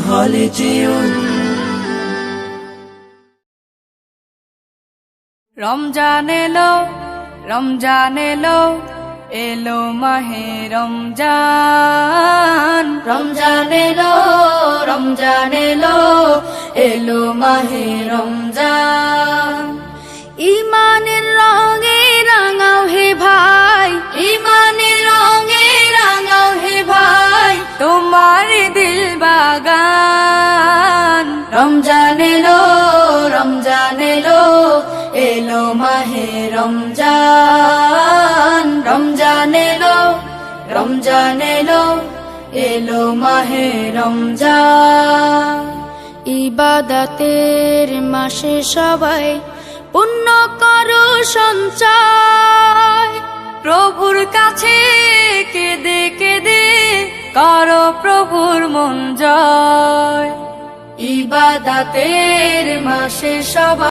হলে যেও। রমজান এলো, রমজান এলো, এলো মাহে রমজান। রমজান এলো, রমজান এলো, এলো মাহে রমজান। ইমানের রঙে রাঙাও হে ভাই, ইমানের রঙে রাঙাও হে ভাই, তোমার দিল বাগান। রমজান এলো, রমজান এলো, এলো মাহে রমজান। রমজান এলো, রমজান এলো, এলো মাহে রমজান। ইবাদতের মাসে সবাই পুণ্য করো সঞ্চয়, প্রভুর কাছে কেঁদে কেঁদে করো প্রভুর মন জয়। ইবাদতের মাসে সবাই